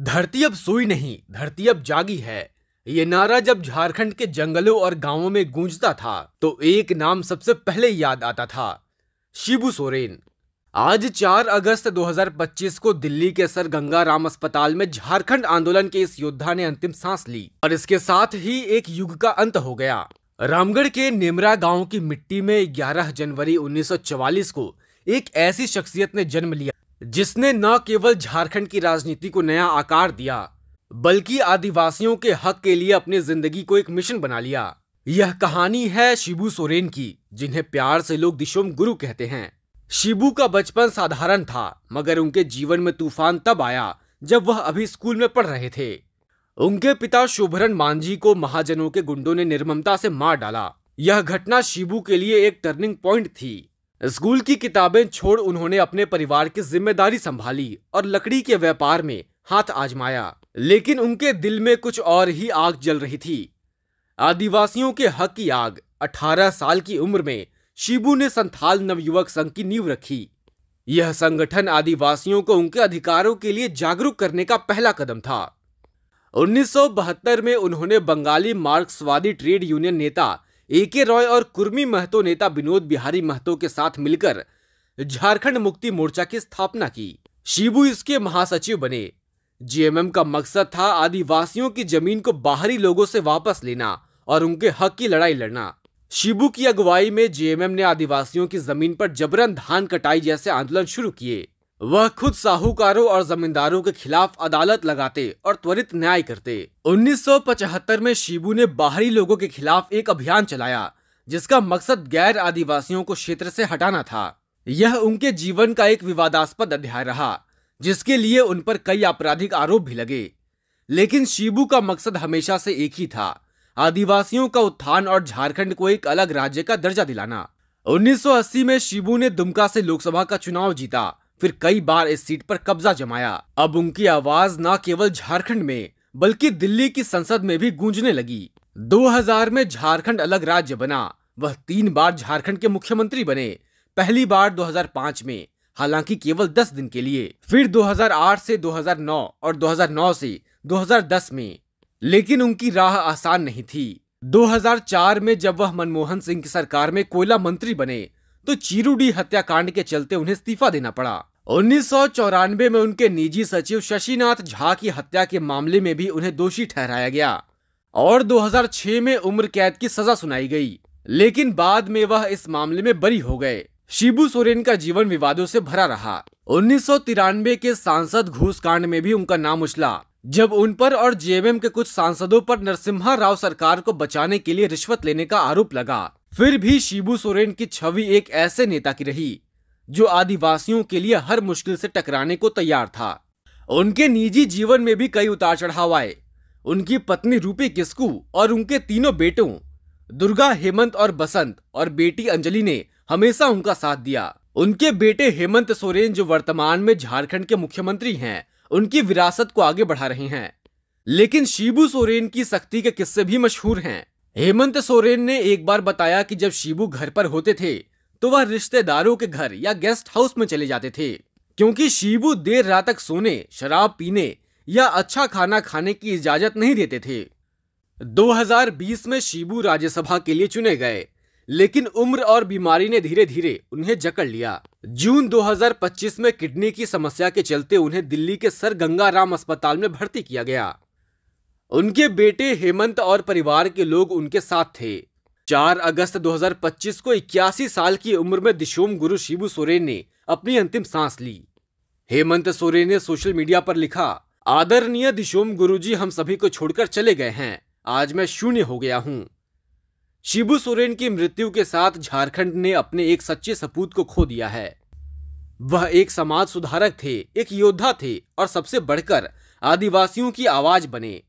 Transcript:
धरती अब सोई नहीं, धरती अब जागी है। ये नारा जब झारखंड के जंगलों और गांवों में गूंजता था तो एक नाम सबसे पहले याद आता था, शिबू सोरेन। आज 4 अगस्त 2025 को दिल्ली के सर गंगा राम अस्पताल में झारखंड आंदोलन के इस योद्धा ने अंतिम सांस ली और इसके साथ ही एक युग का अंत हो गया। रामगढ़ के नेमरा गांव की मिट्टी में 11 जनवरी 1944 को एक ऐसी शख्सियत ने जन्म लिया जिसने न केवल झारखंड की राजनीति को नया आकार दिया बल्कि आदिवासियों के हक के लिए अपनी जिंदगी को एक मिशन बना लिया। यह कहानी है शिबू सोरेन की, जिन्हें प्यार से लोग दिशोम गुरु कहते हैं। शिबू का बचपन साधारण था, मगर उनके जीवन में तूफान तब आया जब वह अभी स्कूल में पढ़ रहे थे। उनके पिता शोभरन मांझी को महाजनों के गुंडों ने निर्ममता से मार डाला। यह घटना शिबू के लिए एक टर्निंग पॉइंट थी। स्कूल की किताबें छोड़ उन्होंने अपने परिवार की जिम्मेदारी संभाली और लकड़ी के व्यापार में हाथ आजमाया, लेकिन उनके दिल में कुछ और ही आग जल रही थी, आदिवासियों के हक की आग। 18 साल की उम्र में शिबू ने संथाल नवयुवक संघ की नींव रखी। यह संगठन आदिवासियों को उनके अधिकारों के लिए जागरूक करने का पहला कदम था। 1972 में उन्होंने बंगाली मार्क्सवादी ट्रेड यूनियन नेता ए.के. रॉय और कुर्मी महतो नेता विनोद बिहारी महतो के साथ मिलकर झारखंड मुक्ति मोर्चा की स्थापना की। शिबू इसके महासचिव बने। जेएमएम का मकसद था आदिवासियों की जमीन को बाहरी लोगों से वापस लेना और उनके हक की लड़ाई लड़ना। शिबू की अगुवाई में जेएमएम ने आदिवासियों की जमीन पर जबरन धान कटाई जैसे आंदोलन शुरू किए। वह खुद साहूकारों और जमींदारों के खिलाफ अदालत लगाते और त्वरित न्याय करते। 1975 में शिबू ने बाहरी लोगों के खिलाफ एक अभियान चलाया जिसका मकसद गैर आदिवासियों को क्षेत्र से हटाना था। यह उनके जीवन का एक विवादास्पद अध्याय रहा, जिसके लिए उन पर कई आपराधिक आरोप भी लगे, लेकिन शिबू का मकसद हमेशा से एक ही था, आदिवासियों का उत्थान और झारखंड को एक अलग राज्य का दर्जा दिलाना। 1980 में शिबू ने दुमका से लोकसभा का चुनाव जीता, फिर कई बार इस सीट पर कब्जा जमाया। अब उनकी आवाज न केवल झारखंड में बल्कि दिल्ली की संसद में भी गूंजने लगी। 2000 में झारखंड अलग राज्य बना। वह 3 बार झारखंड के मुख्यमंत्री बने। पहली बार 2005 में, हालांकि केवल 10 दिन के लिए, फिर 2008 से 2009 और 2009 से 2010 में। लेकिन उनकी राह आसान नहीं थी। 2004 में जब वह मनमोहन सिंह की सरकार में कोयला मंत्री बने तो चीरुडी हत्याकांड के चलते उन्हें इस्तीफा देना पड़ा। 1994 में उनके निजी सचिव शशिनाथ झा की हत्या के मामले में भी उन्हें दोषी ठहराया गया और 2006 में उम्र कैद की सजा सुनाई गई, लेकिन बाद में वह इस मामले में बरी हो गए। शिबू सोरेन का जीवन विवादों से भरा रहा। 1993 के सांसद घूस कांड में भी उनका नाम उछला, जब उन पर और जेएमएम के कुछ सांसदों पर नरसिम्हा राव सरकार को बचाने के लिए रिश्वत लेने का आरोप लगा। फिर भी शिबू सोरेन की छवि एक ऐसे नेता की रही जो आदिवासियों के लिए हर मुश्किल से टकराने को तैयार था। उनके निजी जीवन में भी कई उतार चढ़ाव आए। उनकी पत्नी रूपी किस्कू और उनके 3 बेटों दुर्गा, हेमंत और बसंत और बेटी अंजलि ने हमेशा उनका साथ दिया। उनके बेटे हेमंत सोरेन, जो वर्तमान में झारखंड के मुख्यमंत्री हैं, उनकी विरासत को आगे बढ़ा रहे हैं। लेकिन शिबू सोरेन की सख्ती के किस्से भी मशहूर हैं। हेमंत सोरेन ने एक बार बताया कि जब शिबू घर पर होते थे तो वह रिश्तेदारों के घर या गेस्ट हाउस में चले जाते थे, क्योंकि शिबू देर रात तक सोने, शराब पीने या अच्छा खाना खाने की इजाजत नहीं देते थे। 2020 में शिबू राज्यसभा के लिए चुने गए, लेकिन उम्र और बीमारी ने धीरे धीरे उन्हें जकड़ लिया। जून 2025 में किडनी की समस्या के चलते उन्हें दिल्ली के सर गंगा राम अस्पताल में भर्ती किया गया। उनके बेटे हेमंत और परिवार के लोग उनके साथ थे। 4 अगस्त 2025 को 81 साल की उम्र में दिशोम गुरु शिबू सोरेन ने अपनी अंतिम सांस ली। हेमंत सोरेन ने सोशल मीडिया पर लिखा, आदरणीय दिशोम गुरुजी हम सभी को छोड़कर चले गए हैं। आज मैं शून्य हो गया हूं। शिबू सोरेन की मृत्यु के साथ झारखंड ने अपने एक सच्चे सपूत को खो दिया है। वह एक समाज सुधारक थे, एक योद्धा थे और सबसे बढ़कर आदिवासियों की आवाज बने।